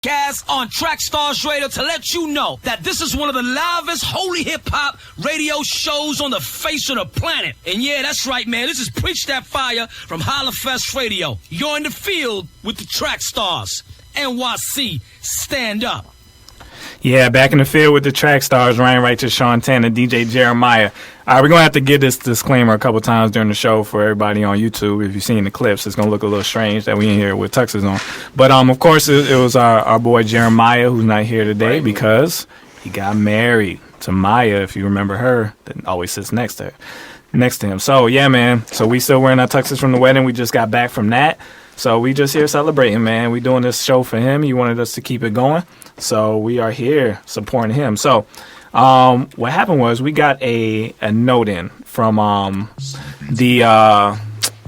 Gas on Track Stars Radio to let you know that this is one of the livest holy hip-hop radio shows on the face of the planet. And yeah, that's right, man. This is Preach That Fire from Hollafest Radio. You're in the field with the Track Stars. NYC, stand up. Yeah, back in the field with the Track Stars, Ryan Righteous, Sean Tanner, DJ Jeremiah. All right, we're going to have to give this disclaimer a couple times during the show for everybody on YouTube. If you've seen the clips, it's going to look a little strange that we in here with tuxes on. But, of course, it was our boy Jeremiah who's not here today because he got married to Maya, if you remember her, that always sits next to him. So, yeah, man. So we still wearing our tuxes from the wedding. We just got back from that. So we just here celebrating, man. We doing this show for him. He wanted us to keep it going. So we are here supporting him. So what happened was we got a note in from our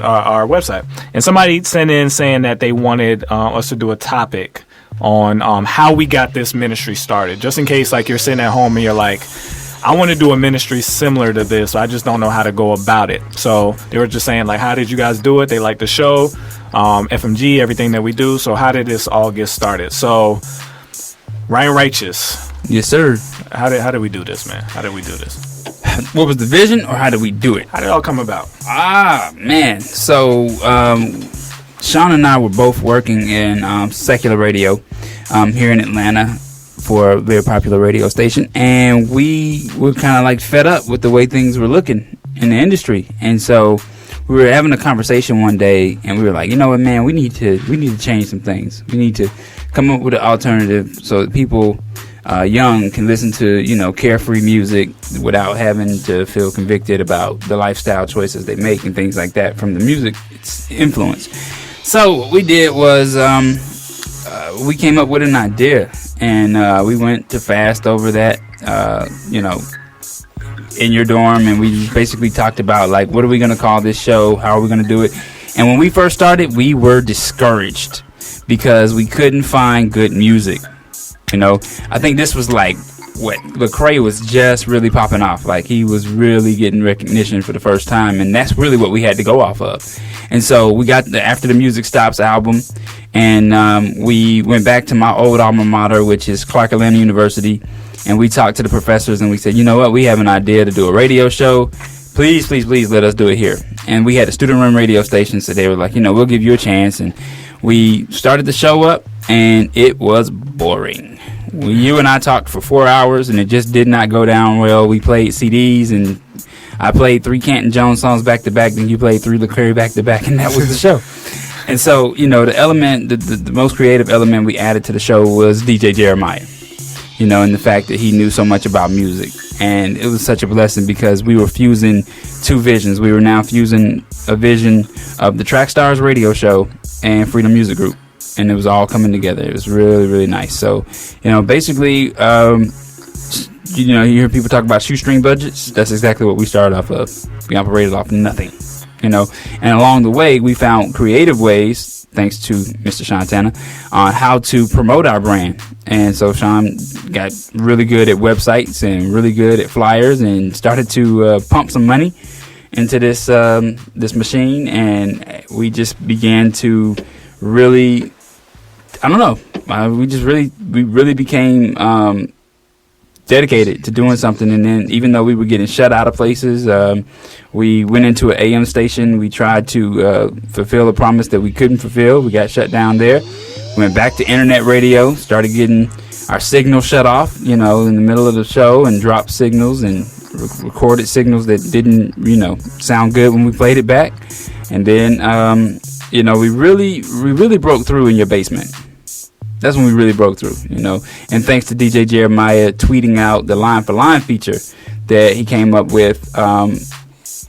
website. And somebody sent in saying that they wanted us to do a topic on how we got this ministry started. Just in case like you're sitting at home and you're like, I want to do a ministry similar to this. I just don't know how to go about it. So they were just saying, like, how did you guys do it? They like the show, FMG, everything that we do. So how did this all get started? So Ryan Righteous. Yes, sir. How did we do this, man? How did we do this? What was the vision, or how did we do it? How did it all come about? Man. So Sean and I were both working in secular radio here in Atlanta for a very popular radio station, and we were kind of like fed up with the way things were looking in the industry. And so we were having a conversation one day, and we were like, you know what, man, we need to change some things. We need to come up with an alternative so that people young can listen to, you know, carefree music without having to feel convicted about the lifestyle choices they make and things like that from the music influence. So what we did was we came up with an idea, and we went to fast over that, in your dorm, and we basically talked about, like, what are we going to call this show? How are we going to do it? And when we first started, we were discouraged because we couldn't find good music. You know, I think this was like what Lecrae was just really popping off. Like, he was really getting recognition for the first time, and that's really what we had to go off of. And so we got the After the Music Stops album, and we went back to my old alma mater, which is Clark Atlanta University, and we talked to the professors, and we said, you know what, we have an idea to do a radio show. Please, please, please let us do it here. And we had a student-run radio station, so they were like, you know, we'll give you a chance. And we started the show up, and it was boring. You and I talked for 4 hours, and it just did not go down well. We played CDs, and I played 3 Canton Jones songs back-to-back, then you played 3 Lecrae back-to-back, and that was the show. And so, you know, the element, the most creative element we added to the show was DJ Jeremiah. You know, and the fact that he knew so much about music. And it was such a blessing because we were fusing two visions. We were now fusing a vision of the Track Stars radio show and Freedom Music Group. And it was all coming together. It was really, really nice. So, you know, basically, you know, you hear people talk about shoestring budgets. That's exactly what we started off of. We operated off nothing, you know. And along the way, we found creative ways, thanks to Mr. Sean Tanner, on how to promote our brand. And so Sean got really good at websites and really good at flyers and started to pump some money into this machine. And we just began to really, I don't know, we really became dedicated to doing something. And then even though we were getting shut out of places, we went into an AM station. We tried to fulfill a promise that we couldn't fulfill. We got shut down there. Went back to internet radio, started getting our signal shut off, you know, in the middle of the show, and dropped signals and recorded signals that didn't, you know, sound good when we played it back. And then, you know, we really broke through in your basement. That's when we really broke through, you know. And thanks to DJ Jeremiah tweeting out the line for line feature that he came up with,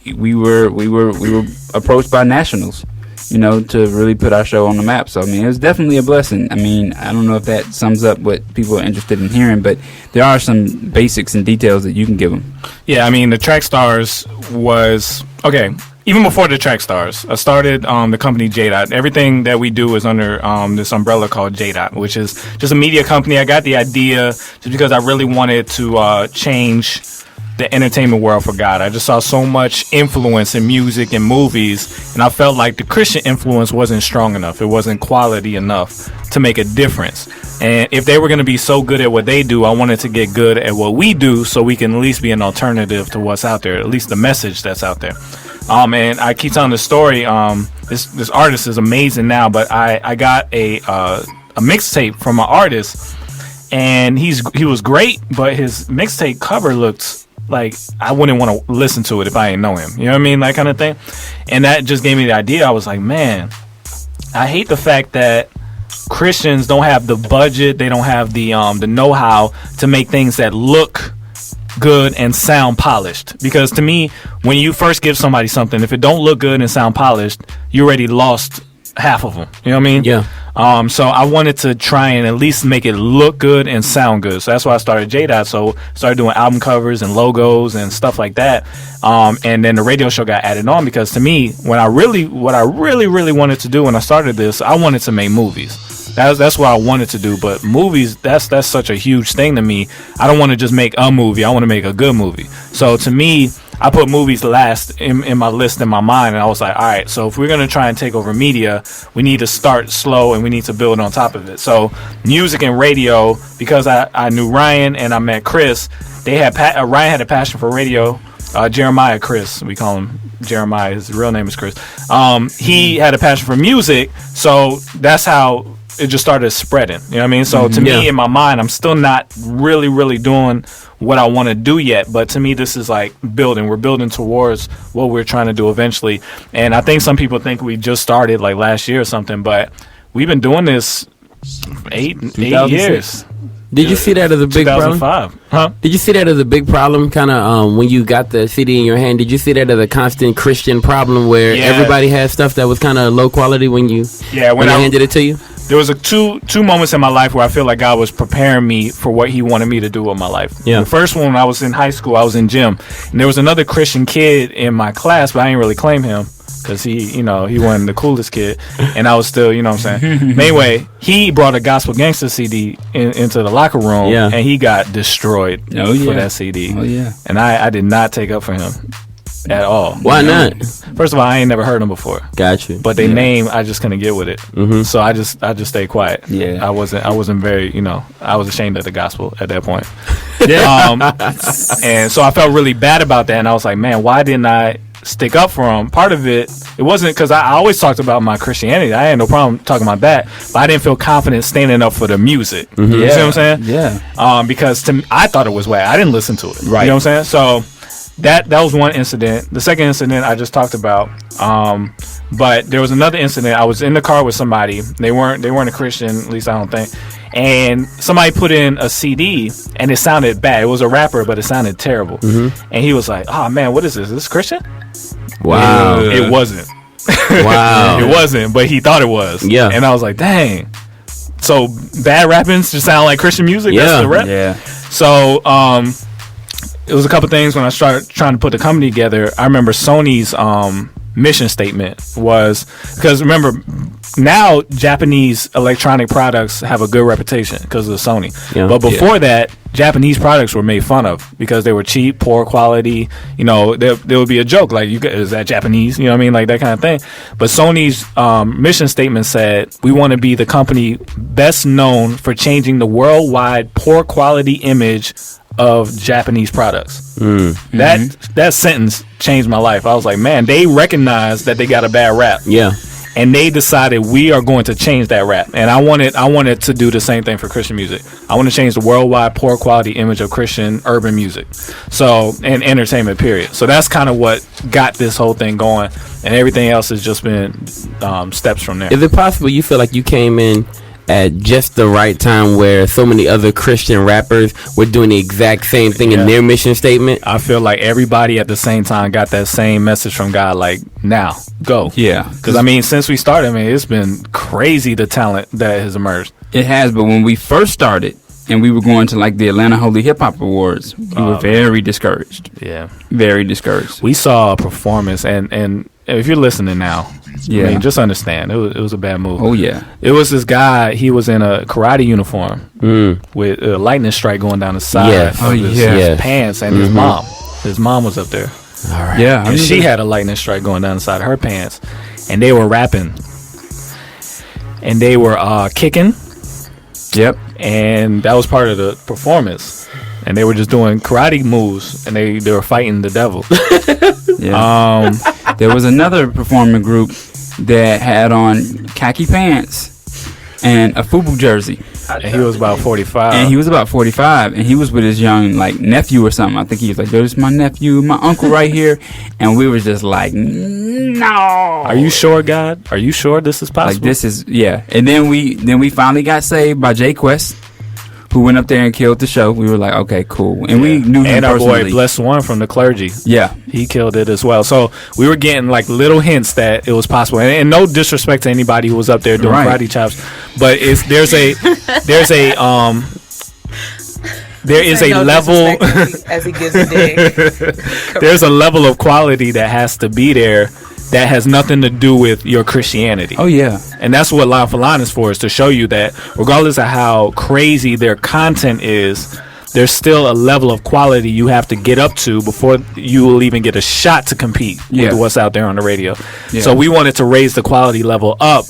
we were approached by nationals, you know, to really put our show on the map. So, I mean, it was definitely a blessing. I mean, I don't know if that sums up what people are interested in hearing, but there are some basics and details that you can give them. Yeah, I mean, the Track Stars was, okay, even before the Track Stars, I started the company JDOT. Everything that we do is under this umbrella called JDOT, which is just a media company. I got the idea just because I really wanted to change the entertainment world forgot. I just saw so much influence in music and movies, and I felt like the Christian influence wasn't strong enough. It wasn't quality enough to make a difference. And if they were going to be so good at what they do, I wanted to get good at what we do so we can at least be an alternative to what's out there, at least the message that's out there. And I keep telling the story. This artist is amazing now, but I got a mixtape from an artist, and he was great, but his mixtape cover looked like I wouldn't want to listen to it if I didn't know him. You know what I mean? That kind of thing. And that just gave me the idea. I was like, man, I hate the fact that Christians don't have the budget, they don't have the know-how to make things that look good and sound polished. Because to me, when you first give somebody something, if it don't look good and sound polished, you already lost half of them. You know what I mean? Yeah. So I wanted to try and at least make it look good and sound good. So that's why I started J-Dot. So started doing album covers and logos and stuff like that. And then the radio show got added on because to me, what I really wanted to do when I started this, I wanted to make movies. That's what I wanted to do. But movies, that's such a huge thing to me. I don't want to just make a movie. I want to make a good movie. So to me, I put movies last in my list in my mind, and I was like, all right, so if we're going to try and take over media, we need to start slow and we need to build on top of it. So music and radio, because I knew Ryan and I met Chris, they had Ryan had a passion for radio. Jeremiah Chris, we call him Jeremiah, his real name is Chris. He had a passion for music, so that's how it just started spreading. You know what I mean? So to me, in my mind, I'm still not really doing what I want to do yet, but to me this is like building. We're building towards what we're trying to do eventually. And I think some people think we just started like last year or something, but we've been doing this 8 years. Did you see that as a big problem? 2005. Huh? Did you see that as a big problem, kind of, when you got the CD in your hand? Did you see that as a constant Christian problem where everybody had stuff that was kind of low quality when I handed it to you? There was two moments in my life where I feel like God was preparing me for what He wanted me to do with my life. Yeah. The first one, when I was in high school, I was in gym, and there was another Christian kid in my class, but I didn't really claim him because he wasn't the coolest kid, and I was still, you know what I'm saying. But anyway, he brought a Gospel Gangster CD into the locker room, and he got destroyed for that CD. Oh yeah. And I did not take up for him at all. Why not? First of all, I ain't never heard them before. Got you. But their name, I just couldn't get with it. Mm-hmm. So I just stayed quiet. Yeah. I wasn't very, I was ashamed of the gospel at that point. And so I felt really bad about that, and I was like, man, why didn't I stick up for him? Part of it wasn't because I always talked about my Christianity. I had no problem talking about that, but I didn't feel confident standing up for the music. Mm-hmm. You see what I'm saying? Yeah. Because to me, I thought it was whack. I didn't listen to it. Right. You know what I'm saying? So that was one incident. The second incident I just talked about. But there was another incident. I was in the car with somebody. They weren't a Christian, at least I don't think. And somebody put in a CD, and it sounded bad. It was a rapper, but it sounded terrible. Mm-hmm. And he was like, "Oh man, what is this? Is this Christian?" Wow. It wasn't. Wow. It wasn't, but he thought it was. Yeah. And I was like, dang. So bad rappings just sound like Christian music? Yeah. That's the rap? Yeah. So it was a couple things when I started trying to put the company together. I remember Sony's mission statement was, because remember, now Japanese electronic products have a good reputation because of Sony. Yeah. But before that, Japanese products were made fun of because they were cheap, poor quality. There would be a joke like, is that Japanese? You know what I mean? Like that kind of thing. But Sony's mission statement said, we want to be the company best known for changing the worldwide poor quality image of Japanese products. That sentence changed my life. I was like, man, they recognize that they got a bad rap. Yeah. And they decided we are going to change that rap. And I wanted to do the same thing for Christian music. I want to change the worldwide poor quality image of Christian urban music. So, and entertainment, period. So that's kind of what got this whole thing going. And everything else has just been steps from there. Is it possible you feel like you came in at just the right time where so many other Christian rappers were doing the exact same thing in their mission statement? I feel like everybody at the same time got that same message from God, like, now, go. Yeah. Because, since we started, it's been crazy the talent that has emerged. It has, but when we first started and we were going to like the Atlanta Holy Hip Hop Awards, we were very discouraged. Yeah. Very discouraged. We saw a performance, and if you're listening now, just understand it was a bad move. Oh yeah, it was this guy. He was in a karate uniform with a lightning strike going down the side of his pants and his mom. His mom was up there. All right. Yeah, And she had a lightning strike going down inside her pants. And they were rapping. And they were kicking. Yep. And that was part of the performance. And they were just doing karate moves. And they were fighting the devil. Yeah. There was another performing group that had on khaki pants and a FUBU jersey. And he was about 45. And he was about 45, and he was with his young nephew or something. I think he was like, "Yo, this is my nephew, my uncle right here," and we were just like, "No." Are you sure, God? Are you sure this is possible? Like this is And then we finally got saved by Jay Quest, who went up there and killed the show. We were like, okay, cool, and we knew him and our personally. boy Bless One from the clergy. Yeah, he killed it as well. So we were getting like little hints that it was possible, and no disrespect to anybody who was up there doing karate chops, but there's a level as he gives a dig. There's a level of quality that has to be there that has nothing to do with your Christianity. Oh yeah, and that's what Line for Line is for, is to show you that regardless of how crazy their content is, there's still a level of quality you have to get up to before you will even get a shot to compete with what's out there on the radio. Yeah. So we wanted to raise the quality level up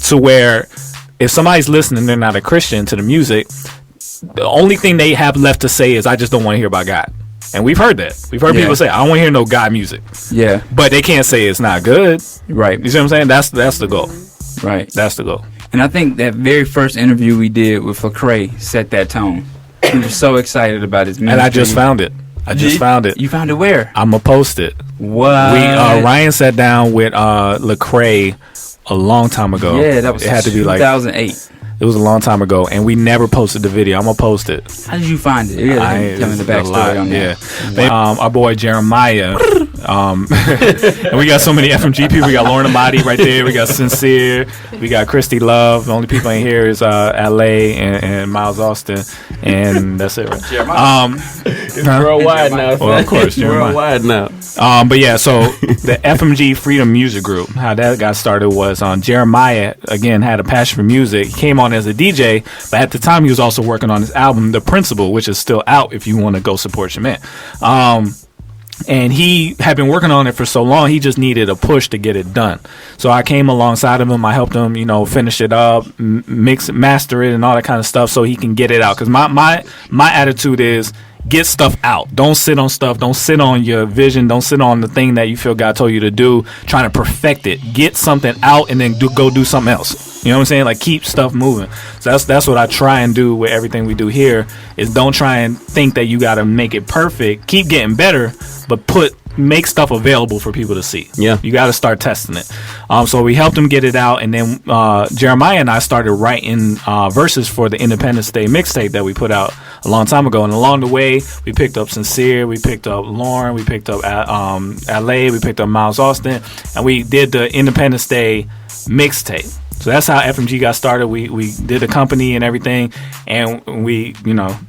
to where if somebody's listening, they're not a Christian to the music, the only thing they have left to say is, I just don't want to hear about God. And we've heard that. We've heard people say, I don't want to hear no God music. Yeah. But they can't say it's not good. Right. You see what I'm saying? That's the goal. Right. That's the goal. And I think that very first interview we did with Lecrae set that tone. We were so excited about his ministry. And I just found it. Found it. You found it where? I'm going to post it. What? Ryan sat down with Lecrae a long time ago. Yeah, that was 2008. It was a long time ago, and we never posted the video. I'm gonna post it. How did you find it? Yeah, tell me the backstory on that. Yeah, our boy Jeremiah. And we got so many FMG people. We got Lauren Amati right there. We got Sincere. We got Christy Love. The only people in here is LA and Miles Austin, and that's it. Right? It's worldwide now. Well, of course, worldwide now. But yeah, so the FMG Freedom Music Group, how that got started was Jeremiah, again, had a passion for music. He came on as a DJ, but at the time he was also working on his album, The Principle, which is still out if you want to go support your man. And he had been working on it for so long, he just needed a push to get it done. So I came alongside of him. I helped him, finish it up, mix it, master it, and all that kind of stuff so he can get it out. Because my attitude is, get stuff out. Don't sit on stuff. Don't sit on your vision. Don't sit on the thing that you feel God told you to do, trying to perfect it. Get something out and then go do something else. You know what I'm saying? Like, keep stuff moving. So that's what I try and do with everything we do here, is don't try and think that you got to make it perfect. Keep getting better, but make stuff available for people to see. Yeah. You got to start testing it. So we helped him get it out, and then Jeremiah and I started writing verses for the Independence Day mixtape that we put out a long time ago. And along the way, we picked up Sincere, we picked up Lauren, we picked up LA, we picked up Miles Austin, and we did the Independence Day mixtape. So that's how FMG got started. We did the company and everything, and we,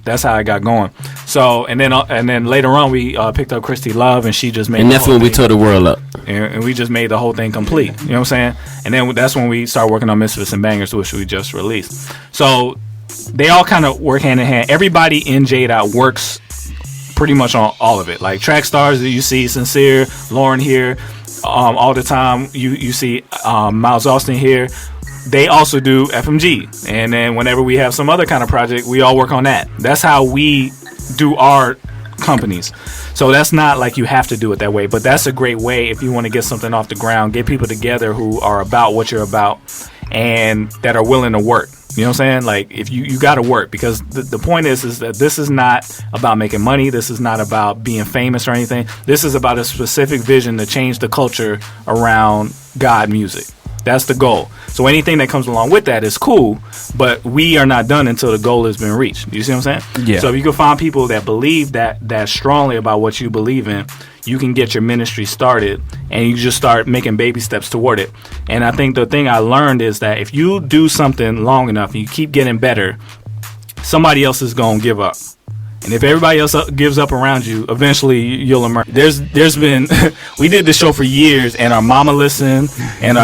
that's how it got going. So and then later on we picked up Christy Love, and she just made. And that's when we tore the world up. And we just made the whole thing complete. You know what I'm saying? And then that's when we started working on Misfits and Bangers, which we just released. So they all kind of work hand in hand. Everybody in J-Dot works pretty much on all of it. Like track stars that you see, Sincere, Lauren here, all the time. You see Miles Austin here. They also do FMG, and then whenever we have some other kind of project, we all work on that. That's how we do our companies. So that's not like you have to do it that way, but that's a great way if you want to get something off the ground, get people together who are about what you're about and that are willing to work. You know what I'm saying? Like, if you got to work, because the point is that this is not about making money. This is not about being famous or anything. This is about a specific vision to change the culture around God music. That's the goal. So anything that comes along with that is cool, but we are not done until the goal has been reached. You see what I'm saying? Yeah. So if you can find people that believe that strongly about what you believe in, you can get your ministry started, and you just start making baby steps toward it. And I think the thing I learned is that if you do something long enough and you keep getting better, somebody else is going to give up. And if everybody else gives up around you, eventually you'll emerge. There's been, we did this show for years, and our mama listened, and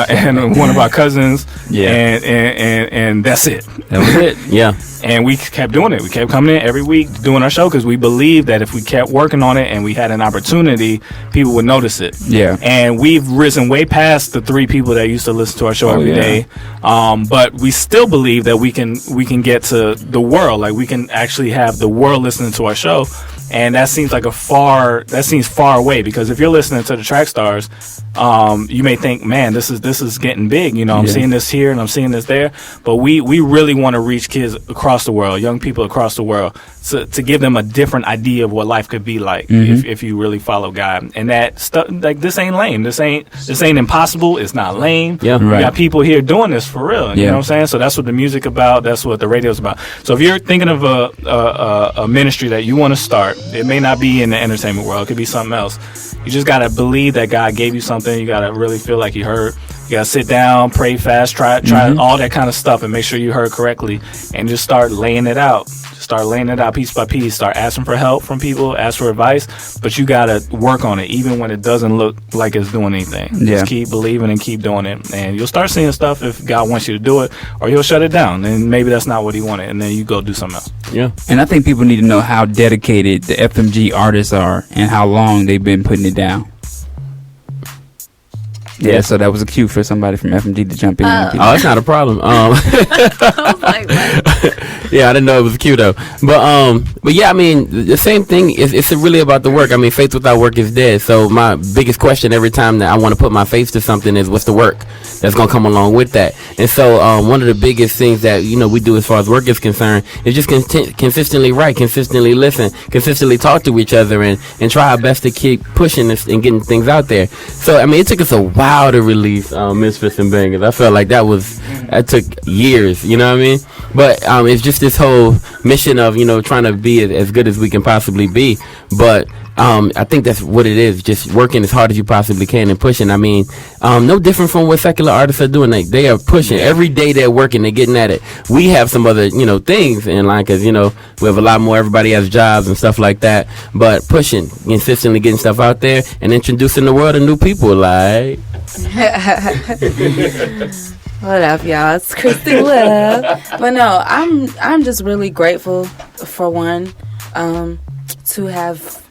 one of our cousins, and that's it. That was it. Yeah. And we kept doing it. We kept coming in every week doing our show because we believed that if we kept working on it and we had an opportunity, people would notice it. Yeah. And we've risen way past the 3 people that used to listen to our show every day. But we still believe that we can get to the world. Like we can actually have the world listening to our show. And that seems far away, because if you're listening to the Track Stars, you may think, man, this is getting big. You know, I'm seeing this here and I'm seeing this there. But we really want to reach kids across the world, young people across the world, to give them a different idea of what life could be like if you really follow God. And that stuff, like, this ain't lame. This ain't impossible. It's not lame. Yeah, we got people here doing this for real. You know what I'm saying? So that's what the music about. That's what the radio's about. So if you're thinking of a ministry that you want to start, it may not be in the entertainment world. It could be something else. You just got to believe that God gave you something. You got to really feel like you heard. You got to sit down, pray fast, try all that kind of stuff, and make sure you heard correctly, and just start laying it out. Start laying it out piece by piece. Start asking for help from people, ask for advice, but you got to work on it even when it doesn't look like it's doing anything. Just keep believing and keep doing it, and you'll start seeing stuff if God wants you to do it, or he'll shut it down, and maybe that's not what he wanted, and then you go do something else. Yeah. And I think people need to know how dedicated the FMG artists are and how long they've been putting it down. Yeah, so that was a cue for somebody from FMG to jump in. Oh, it's not a problem. I was like, what? Yeah, I didn't know it was cute though. But yeah, I mean, the same thing. It's really about the work. I mean, faith without work is dead. So my biggest question every time that I want to put my faith to something is, what's the work that's gonna come along with that? And so one of the biggest things that we do as far as work is concerned is just consistently write, consistently listen, consistently talk to each other, and try our best to keep pushing this and getting things out there. So I mean, it took us a while to release Misfits and Bangers. I felt like that took years. You know what I mean? But it's just this whole mission of trying to be as good as we can possibly be. But I think that's what it is, just working as hard as you possibly can and pushing. I mean, no different from what secular artists are doing. They are pushing every day. They're working. They're getting at it. We have some other things in line, because we have a lot more. Everybody has jobs and stuff like that. But pushing, consistently getting stuff out there and introducing the world to new people. Like, what up, y'all? It's Christy Love. But no, I'm just really grateful for one, to have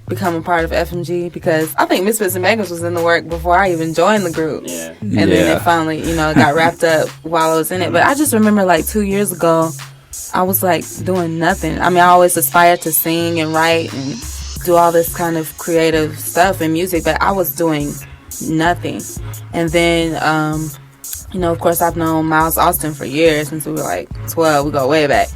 become a part of FMG, because I think Misfits and Bangers was in the work before I even joined the group. Yeah. And then it finally, got wrapped up while I was in it. But I just remember like 2 years ago, I was like doing nothing. I mean, I always aspired to sing and write and do all this kind of creative stuff in music, but I was doing nothing. And then, of course, I've known Miles Austin for years, since we were like 12. We go way back.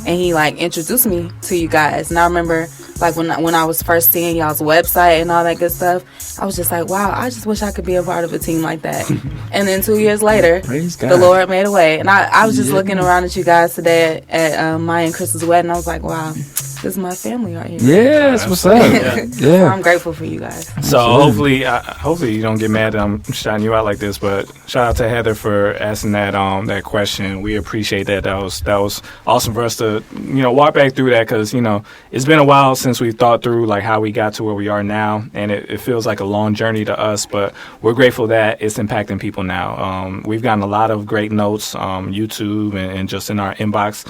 And he introduced me to you guys. And I remember when I was first seeing y'all's website and all that good stuff, I was just like, wow, I just wish I could be a part of a team like that. And then 2 years later, the Lord made a way. And I was just looking around at you guys today at Maya and Chris's wedding. I was like, wow, this is my family right here. Yeah, that's what's up. So I'm grateful for you guys. So hopefully you don't get mad that I'm shouting you out like this, but shout out to Heather for asking that question. We appreciate that. That was awesome for us to walk back through that, because it's been a while since we've thought through how we got to where we are now, and it feels like a long journey to us, but we're grateful that it's impacting people now. We've gotten a lot of great notes, YouTube and just in our inbox,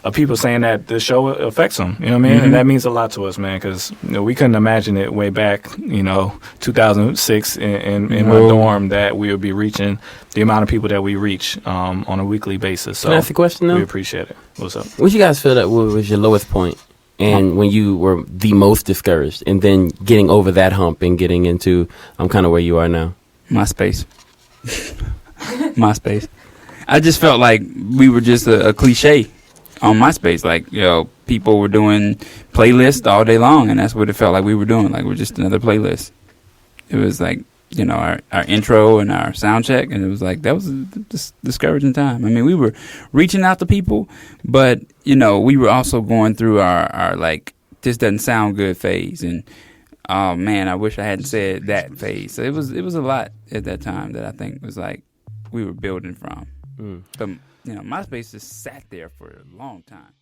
of people saying that the show affects them, you know what I mean? Mm-hmm. And that means a lot to us, man, because we couldn't imagine it way back, 2006 in my dorm, that we would be reaching the amount of people that we reach on a weekly basis. So can I ask a question, though? We appreciate it. What's up? What you guys feel that was your lowest point, and when you were the most discouraged, and then getting over that hump and getting into kind of where you are now? MySpace. I just felt like we were just a cliche on MySpace. People were doing playlists all day long, and that's what it felt like we were doing. We're just another playlist. It was our intro and our sound check, and it was that was a discouraging time. I mean, we were reaching out to people, but we were also going through our this doesn't sound good phase, and oh man, I wish I hadn't said that phase. So it was a lot at that time that I think was we were building from. But MySpace just sat there for a long time.